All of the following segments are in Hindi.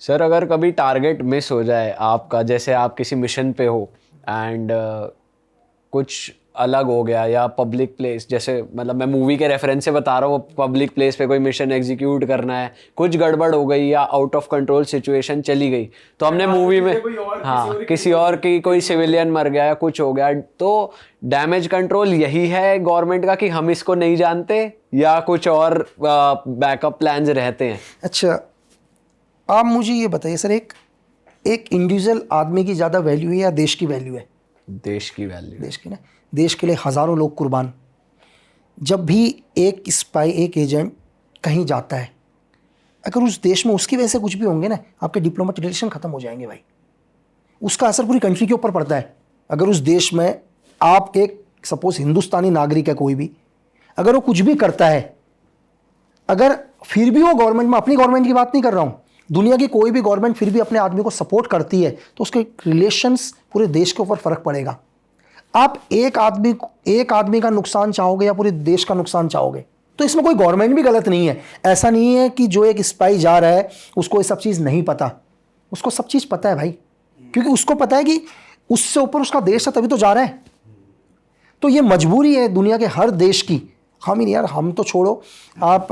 सर अगर कभी टारगेट मिस हो जाए आपका, जैसे आप किसी मिशन पे हो एंड कुछ अलग हो गया, या पब्लिक प्लेस, जैसे मतलब मैं मूवी के रेफरेंस से बता रहा हूँ, पब्लिक प्लेस पे कोई मिशन एग्जीक्यूट करना है, कुछ गड़बड़ हो गई या आउट ऑफ कंट्रोल सिचुएशन चली गई, तो हमने मूवी में किसी और की कोई सिविलियन मर गया या कुछ हो गया, तो डैमेज कंट्रोल यही है गवर्नमेंट का कि हम इसको नहीं जानते, या कुछ और बैकअप प्लान्स रहते हैं? अच्छा, आप मुझे ये बताइए सर, एक इंडिविजुअल आदमी की ज़्यादा वैल्यू है या देश की वैल्यू है? देश की वैल्यू। देश की ना। देश के लिए हज़ारों लोग कुर्बान। जब भी एक स्पाई, एक एजेंट कहीं जाता है, अगर उस देश में उसकी वजह से कुछ भी होंगे ना, आपके डिप्लोमेटिक रिलेशन ख़त्म हो जाएंगे भाई। उसका असर पूरी कंट्री के ऊपर पड़ता है। अगर उस देश में आप एक सपोज हिंदुस्तानी नागरिक है कोई भी, अगर वो कुछ भी करता है, अगर फिर भी वो गवर्नमेंट में, अपनी गवर्नमेंट की बात नहीं कर रहा हूँ, दुनिया की कोई भी गवर्नमेंट फिर भी अपने आदमी को सपोर्ट करती है, तो उसके रिलेशंस पूरे देश के ऊपर फर्क पड़ेगा। आप एक आदमी का नुकसान चाहोगे या पूरे देश का नुकसान चाहोगे? तो इसमें कोई गवर्नमेंट भी गलत नहीं है। ऐसा नहीं है कि जो एक स्पाई जा रहा है उसको ये सब चीज़ नहीं पता, उसको सब चीज़ पता है भाई, क्योंकि उसको पता है कि उससे ऊपर उसका देश है, तभी तो जा रहा है। तो ये मजबूरी है दुनिया के हर देश की। हम ही नहीं यार, हम तो छोड़ो, आप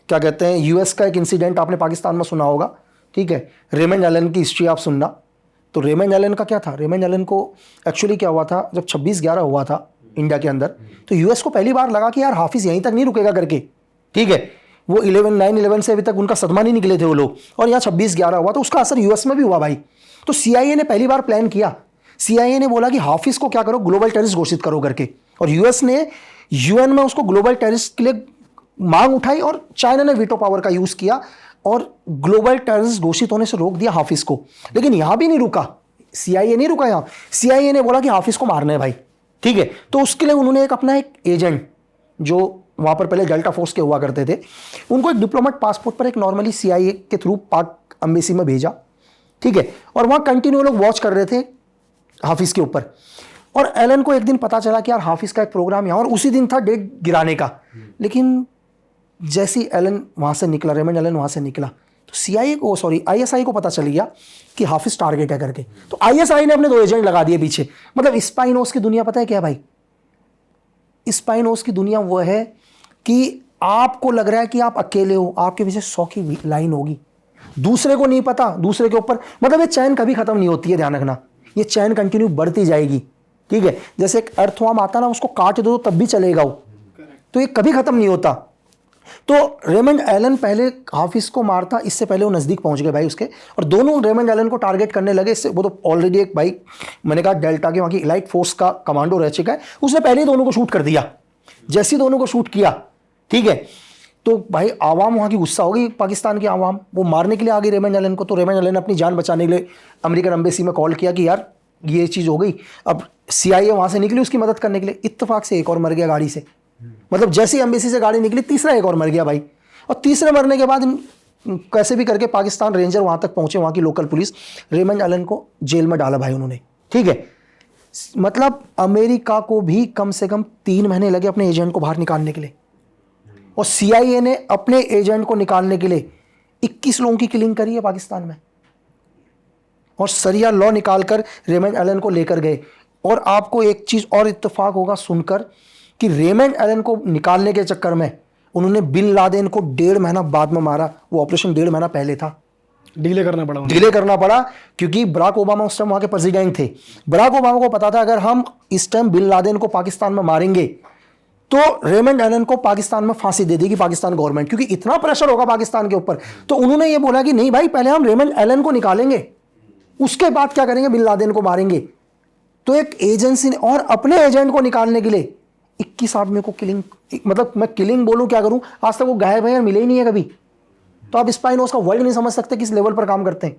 क्या कहते हैं, यूएस का एक इंसिडेंट आपने पाकिस्तान में सुना होगा, ठीक है, रेमंड एलन की हिस्ट्री आप सुनना। तो रेमंड एलन का क्या था, रेमंड एलन को एक्चुअली क्या हुआ था, जब 26/11 हुआ था इंडिया के अंदर, तो यूएस को पहली बार लगा कि यार हाफिज़ यहीं तक नहीं रुकेगा करके, ठीक है। वो 9/11 से अभी तक उनका सदमा नहीं निकले थे वो लोग, और यहाँ 26/11 हुआ, तो उसका असर यूएस में भी हुआ भाई। तो सीआईए ने पहली बार प्लान किया, सीआईए ने बोला कि हाफिज़ को क्या करो, ग्लोबल टेररिस्ट घोषित करो करके, और यूएस ने यूएन में उसको ग्लोबल टेररिस्ट के लिए मांग उठाई, और चाइना ने वीटो पावर का यूज़ किया और ग्लोबल टेररिस्ट घोषित होने से रोक दिया हाफिज़ को। लेकिन यहां भी नहीं रुका, सीआईए नहीं रुका यहां। सीआईए ने बोला कि हाफिज़ को मारना है भाई, ठीक है। तो उसके लिए उन्होंने अपना एक एजेंट, जो वहां पर पहले डेल्टा फोर्स के हुआ करते थे, उनको एक डिप्लोमेट पासपोर्ट पर एक नॉर्मली सीआईए के थ्रू पाक एम्बेसी में भेजा, ठीक है। और वहां कंटिन्यू लोग वॉच कर रहे थे हाफिज़ के ऊपर। और एलन को एक दिन पता चला कि यार हाफिज़ का एक प्रोग्राम यहाँ, और उसी दिन था डेट गिराने का। लेकिन जैसे एलन वहाँ से निकला, रेमंड एलन वहाँ से निकला, तो सीआईए को, सॉरी आईएसआई को पता चल गया कि हाफिज़ टारगेट है करके। तो आईएसआई ने अपने 2 एजेंट लगा दिए पीछे। मतलब स्पाइनोस की दुनिया पता है क्या भाई? स्पाइनोस की दुनिया वो है कि आपको लग रहा है कि आप अकेले हो, आपके पीछे 100 की लाइन होगी, दूसरे को नहीं पता, दूसरे के ऊपर, मतलब ये चैन कभी खत्म नहीं होती है, ध्यान रखना, ये चैन कंटिन्यू बढ़ती जाएगी, ठीक है। जैसे एक अर्थवर्म आता ना, उसको काट दो तब भी चलेगा वो, तो ये कभी खत्म नहीं होता। तो रेमंड एलन पहले हाफिज़ को मारता, इससे पहले वो नज़दीक पहुंच गए भाई उसके, और दोनों रेमंड एलन को टारगेट करने लगे। इससे वो तो ऑलरेडी एक भाई, मैंने कहा डेल्टा के वहाँ की इलाइट फोर्स का कमांडो रह चुका है, उसने पहले ही दोनों को शूट कर दिया। जैसे ही दोनों को शूट किया, ठीक है, तो भाई आवाम वहाँ की गुस्सा होगी, पाकिस्तान की आवाम, वो मारने के लिए आ गई रेमंड एलन को। तो रेमंड एलन ने अपनी जान बचाने के लिए अमेरिकन एम्बेसी में कॉल किया कि यार ये चीज़ हो गई। अब सीआईए वहाँ से निकली उसकी मदद करने के लिए, इत्तेफाक से एक और मर गया गाड़ी से। मतलब जैसे ही एम्बेसी से गाड़ी निकली, तीसरा एक और मर गया भाई। और तीसरे मरने के बाद कैसे भी करके पाकिस्तान रेंजर वहाँ तक पहुँचे, वहाँ की लोकल पुलिस, रेमंड एलन को जेल में डाला भाई उन्होंने, ठीक है। मतलब अमेरिका को भी कम से कम 3 महीने लगे अपने एजेंट को बाहर निकालने के लिए, और सीआईए ने अपने एजेंट को निकालने के लिए 21 लोगों की किलिंग करी है पाकिस्तान में, और सरिया लॉ निकालकर रेमंड एलन को लेकर गए। और आपको एक चीज़ और इत्तेफाक होगा सुनकर कि रेमंड एलन को निकालने के चक्कर में उन्होंने बिन लादेन को 1.5 महीना बाद में मारा। वो ऑपरेशन 1.5 महीना पहले था, डिले करना पड़ा क्योंकि बराक ओबामा उस टाइम वहाँ के प्रेसिडेंट थे। बराक ओबामा को पता था अगर हम इस टाइम बिन लादेन को पाकिस्तान में मारेंगे तो रेमंड एलन को पाकिस्तान में फांसी दे देगी पाकिस्तान गवर्नमेंट, क्योंकि इतना प्रेशर होगा पाकिस्तान के ऊपर। तो उन्होंने ये बोला कि नहीं भाई, पहले हम रेमंड एलन को निकालेंगे, उसके बाद क्या करेंगे, बिन लादेन को मारेंगे। तो एक एजेंसी ने, और अपने एजेंट को निकालने के लिए 21 आदमी को किलिंग, मतलब मैं किलिंग बोलूं क्या करूं, आज तक वो गायब है, मिले ही नहीं है कभी। तो आप स्पाइनोस का वर्ल्ड नहीं समझ सकते किस लेवल पर काम करते हैं।